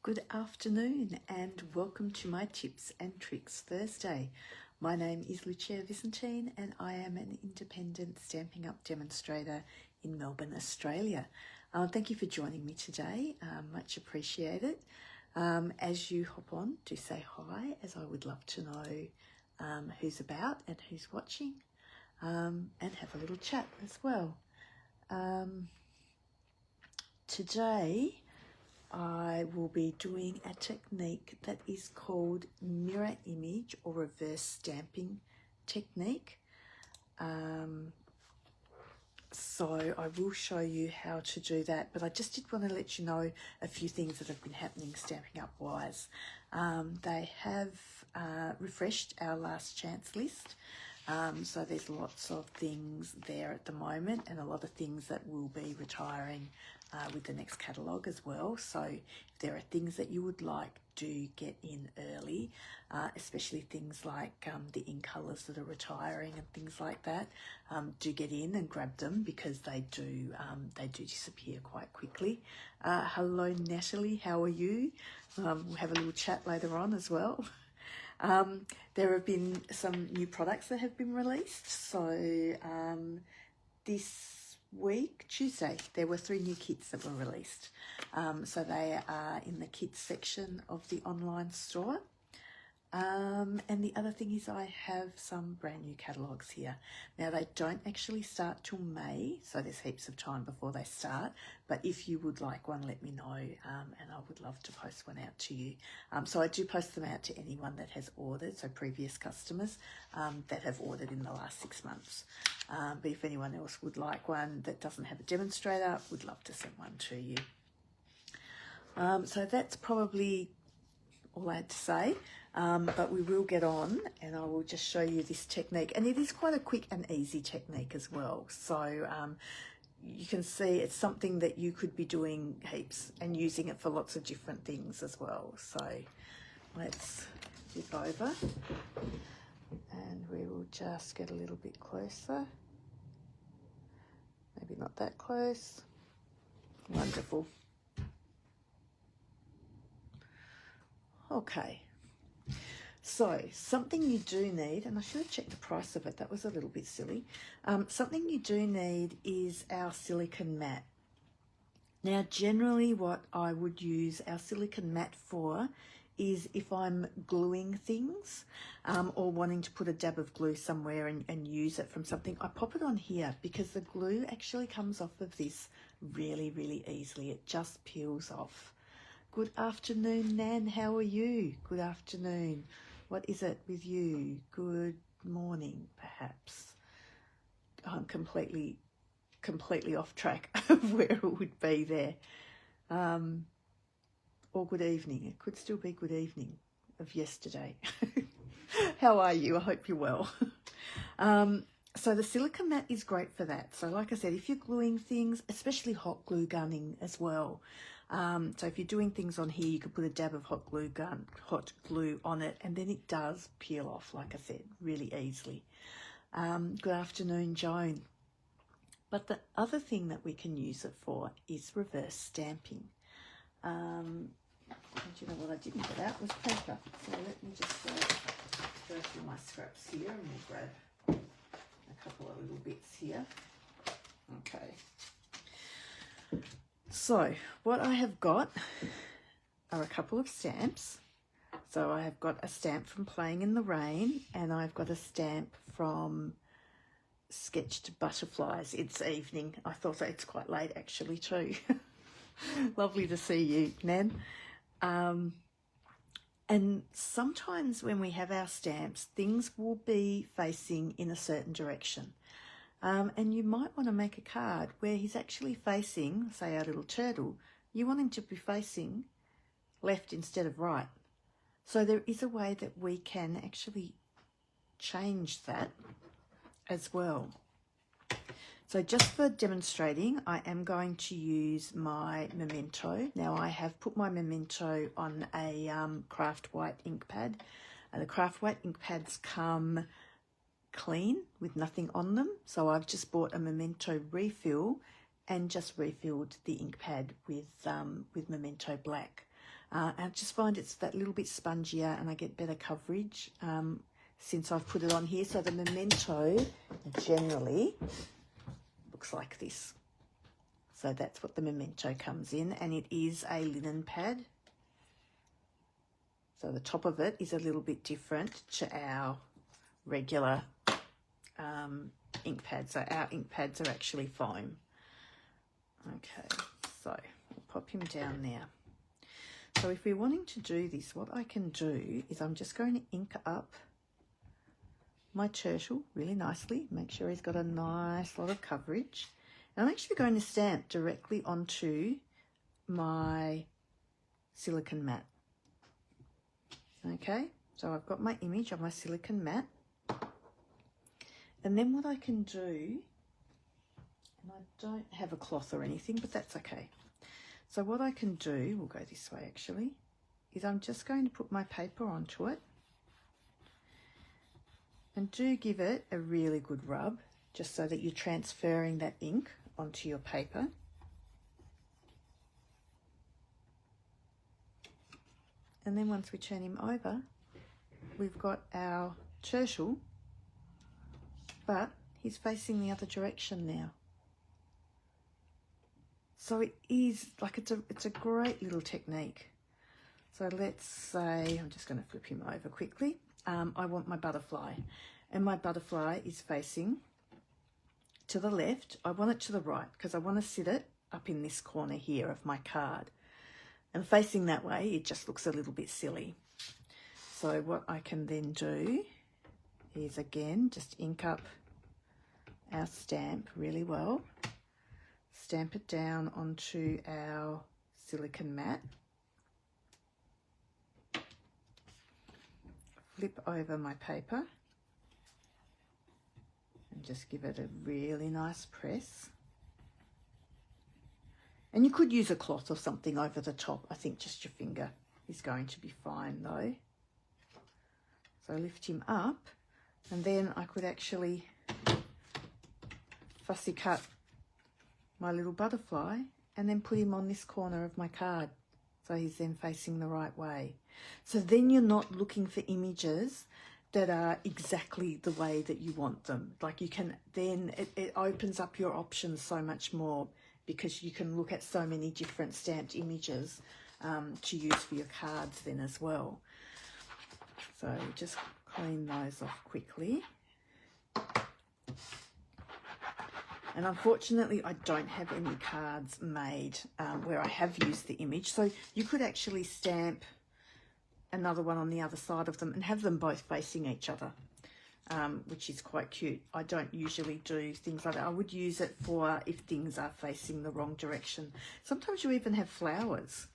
Good afternoon and welcome to my Tips and Tricks Thursday. My name is Lucia Visentin and I am an independent Stampin' Up demonstrator in Melbourne, Australia. Thank you for joining me today, much appreciated. As you hop on, do say hi, as I would love to know who's about and who's watching, and have a little chat as well. Today I will be doing a technique that is called mirror image or reverse stamping technique. So I will show you how to do that, but I just did want to let you know a few things that have been happening Stampin' Up wise. They have refreshed our last chance list. So there's lots of things there at the moment and a lot of things that will be retiring with the next catalogue as well. So if there are things that you would like, do get in early, especially things like the in colours that are retiring and things like that. Do get in and grab them because they do disappear quite quickly. Hello Natalie, how are you? We'll have a little chat later on as well. There have been some new products that have been released. So this week, Tuesday, there were 3 new kits that were released. So they are in the kits section of the online store. And the other thing is I have some brand new catalogues here. Now they don't actually start till May, so there's heaps of time before they start. But if you would like one, let me know, and I would love to post one out to you. So I do post them out to anyone that has ordered, so previous customers that have ordered in the last 6 months. But if anyone else would like one that doesn't have a demonstrator, would love to send one to you. So that's probably all I had to say. But we will get on and I will just show you this technique, and it is quite a quick and easy technique as well. So you can see it's something that you could be doing heaps and using it for lots of different things as well. So let's flip over and we will just get a little bit closer. Maybe not that close. Wonderful. Okay. So something you do need, and I should have checked the price of it, that was a little bit silly. Something you do need is our silicone mat. Now generally what I would use our silicone mat for is if I'm gluing things or wanting to put a dab of glue somewhere and use it from something, I pop it on here because the glue actually comes off of this really, really easily. It just peels off. Good afternoon, Nan. How are you? Good afternoon. What is it with you? Good morning, perhaps. I'm completely off track of where it would be there. Or good evening. It could still be good evening of yesterday. How are you? I hope you're well. So the silicone mat is great for that. So like I said, if you're gluing things, especially hot glue gunning as well. So if you're doing things on here, you could put a dab of hot glue on it, and then it does peel off, like I said, really easily. Good afternoon, Joan. But the other thing that we can use it for is reverse stamping. And you know what I didn't get out was paper. So let me just go through my scraps here and we'll grab a couple of little bits here. Okay. So what I have got are a couple of stamps. So I have got a stamp from Playing in the Rain and I've got a stamp from Sketched Butterflies. It's evening. I thought it's quite late actually too. Lovely to see you, Nan. And sometimes when we have our stamps, things will be facing in a certain direction. And you might want to make a card where he's actually facing, say our little turtle, you want him to be facing left instead of right. So there is a way that we can actually change that as well. So just for demonstrating, I am going to use my Memento. Now I have put my Memento on a craft white ink pad. The craft white ink pads come clean with nothing on them, so I've just bought a Memento refill and just refilled the ink pad with Memento black. I just find it's that little bit spongier and I get better coverage since I've put it on here. So the Memento generally looks like this. So that's what the Memento comes in, and it is a linen pad. So the top of it is a little bit different to our regular ink pads. So our ink pads are actually foam. Okay, so I'll pop him down there. So if we're wanting to do this, what I can do is I'm just going to ink up my turtle really nicely. Make sure he's got a nice lot of coverage. And I'm actually going to stamp directly onto my silicone mat. Okay, so I've got my image of my silicone mat. And then what I can do, and I don't have a cloth or anything, but that's okay. So what I can do, we'll go this way actually, is I'm just going to put my paper onto it. And do give it a really good rub, just so that you're transferring that ink onto your paper. And then once we turn him over, we've got our turtle, but he's facing the other direction now. So it is like, it's a great little technique. So let's say, I'm just going to flip him over quickly. I want my butterfly, and my butterfly is facing to the left. I want it to the right because I want to sit it up in this corner here of my card. And facing that way, it just looks a little bit silly. So what I can then do is, again, just ink up our stamp really well. Stamp it down onto our silicone mat. Flip over my paper and just give it a really nice press. And you could use a cloth or something over the top. I think just your finger is going to be fine though. So lift him up, and then I could actually fussy cut my little butterfly and then put him on this corner of my card. So he's then facing the right way. So then you're not looking for images that are exactly the way that you want them. Like you can then, it opens up your options so much more, because you can look at so many different stamped images to use for your cards then as well. So just clean those off quickly. And unfortunately, I don't have any cards made where I have used the image. So you could actually stamp another one on the other side of them and have them both facing each other, which is quite cute. I don't usually do things like that. I would use it for if things are facing the wrong direction. Sometimes you even have flowers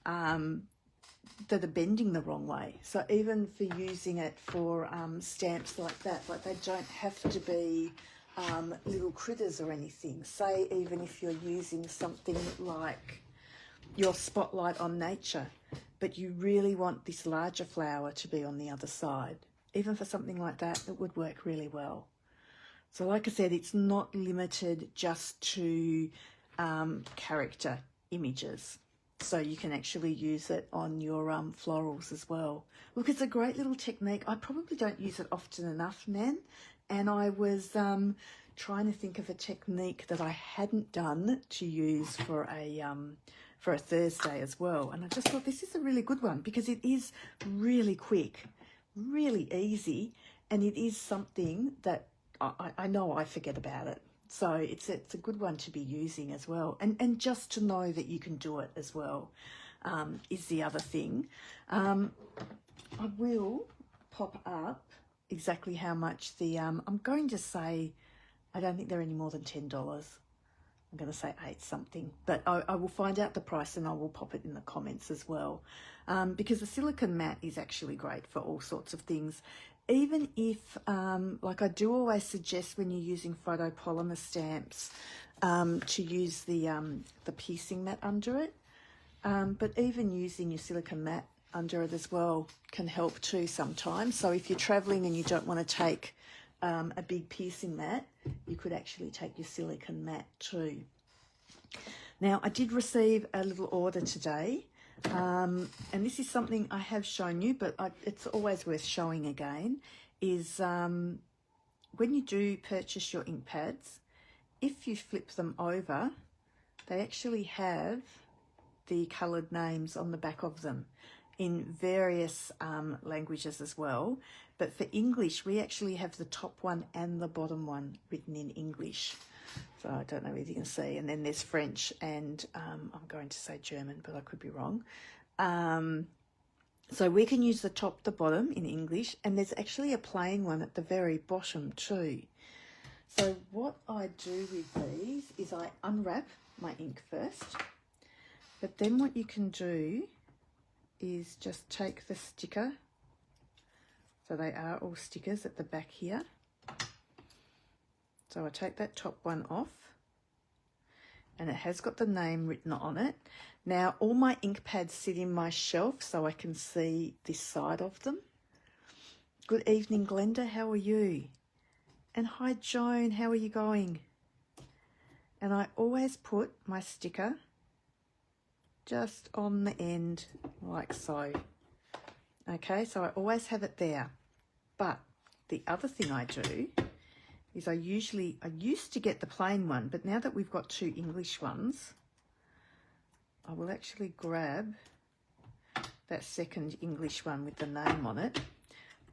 that are bending the wrong way. So even for using it for stamps like that, like they don't have to be little critters or anything. Say even if you're using something like your spotlight on nature, but you really want this larger flower to be on the other side. Even for something like that, it would work really well. So like I said, it's not limited just to character images. So you can actually use it on your florals as well. Look, it's a great little technique. I probably don't use it often enough, Nan. And I was trying to think of a technique that I hadn't done to use for a Thursday as well. And I just thought this is a really good one because it is really quick, really easy, and it is something that I know I forget about it. So it's a good one to be using as well. And just to know that you can do it as well is the other thing. I will pop up exactly how much the, I'm going to say, I don't think they're any more than $10. I'm going to say 8 something, but I will find out the price and I will pop it in the comments as well. Because the silicone mat is actually great for all sorts of things. Even if, like I do always suggest when you're using photopolymer stamps to use the piecing mat under it. But even using your silicone mat under it as well can help too sometimes. So if you're traveling and you don't want to take a big piecing mat, you could actually take your silicone mat too. Now, I did receive a little order today And this is something I have shown you, but it's always worth showing again, is when you do purchase your ink pads, if you flip them over, they actually have the coloured names on the back of them in various languages as well. But for English, we actually have the top one and the bottom one written in English. So I don't know if you can see. And then there's French and I'm going to say German, but I could be wrong. So we can use the top, the bottom in English, and there's actually a plain one at the very bottom too. So what I do with these is I unwrap my ink first, but then what you can do is just take the sticker. So they are all stickers at the back here. So I take that top one off, and it has got the name written on it. Now all my ink pads sit in my shelf so I can see this side of them. Good evening, Glenda, how are you? And hi Joan, how are you going? And I always put my sticker just on the end like so. Okay, so I always have it there. But the other thing I do is I used to get the plain one, but now that we've got two English ones, I will actually grab that second English one with the name on it.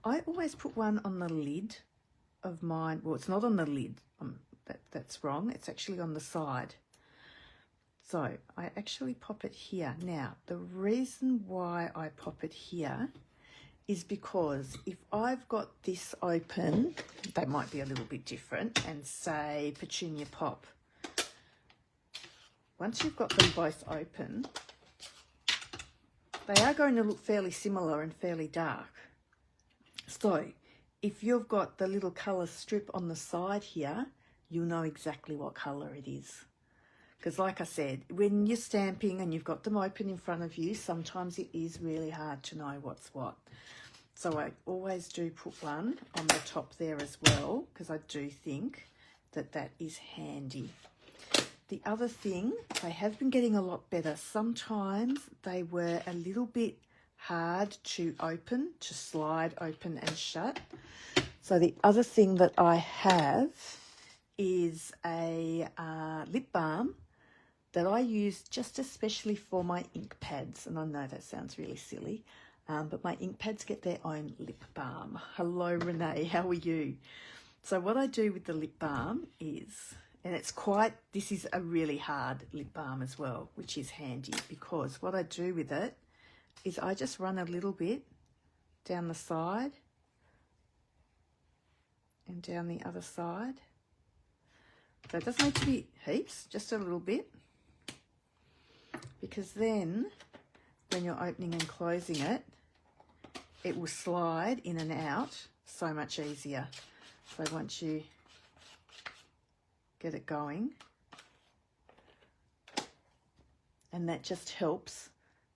I always put one on the lid of mine. Well, it's not on the lid. That's wrong. It's actually on the side. So I actually pop it here. Now, the reason why I pop it here is because if I've got this open, they might be a little bit different, and say Petunia Pop. Once you've got them both open, they are going to look fairly similar and fairly dark. So if you've got the little colour strip on the side here, you'll know exactly what colour it is. Because like I said, when you're stamping and you've got them open in front of you, sometimes it is really hard to know what's what. So I always do put one on the top there as well, because I do think that that is handy. The other thing, they have been getting a lot better. Sometimes they were a little bit hard to open, to slide open and shut. So the other thing that I have is a lip balm that I use just especially for my ink pads. And I know that sounds really silly, but my ink pads get their own lip balm. Hello, Renee, how are you? So what I do with the lip balm is, and this is a really hard lip balm as well, which is handy, because what I do with it is I just run a little bit down the side and down the other side. So it doesn't need to be heaps, just a little bit, because then when you're opening and closing it, it will slide in and out so much easier. So once you get it going, and that just helps,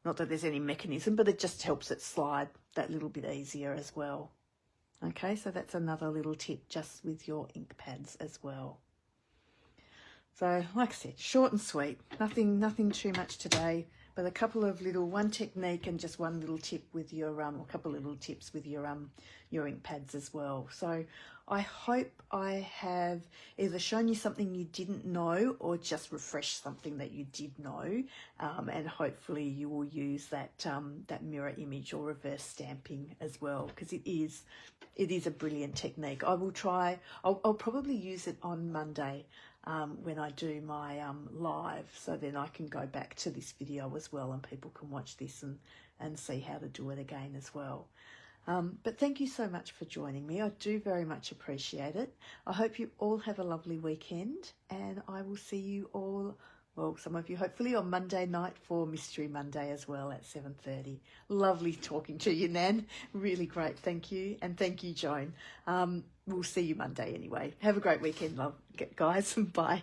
not that there's any mechanism, but it just helps it slide that little bit easier as well. Okay, so that's another little tip just with your ink pads as well. So like I said, short and sweet, nothing too much today, but a couple of one technique and just one little tip with your a couple of little tips with your ink pads as well. So I hope I have either shown you something you didn't know or just refreshed something that you did know, and hopefully you will use that mirror image or reverse stamping as well, because it is a brilliant technique. I'll probably use it on Monday when I do my live, so then I can go back to this video as well and people can watch this and see how to do it again as well. But thank you so much for joining me. I do very much appreciate it. I hope you all have a lovely weekend, and I will see you all, well, some of you hopefully on Monday night for Mystery Monday as well at 7:30. Lovely talking to you, Nan. Really great. Thank you. And thank you, Joan. We'll see you Monday anyway. Have a great weekend, love, guys. Bye.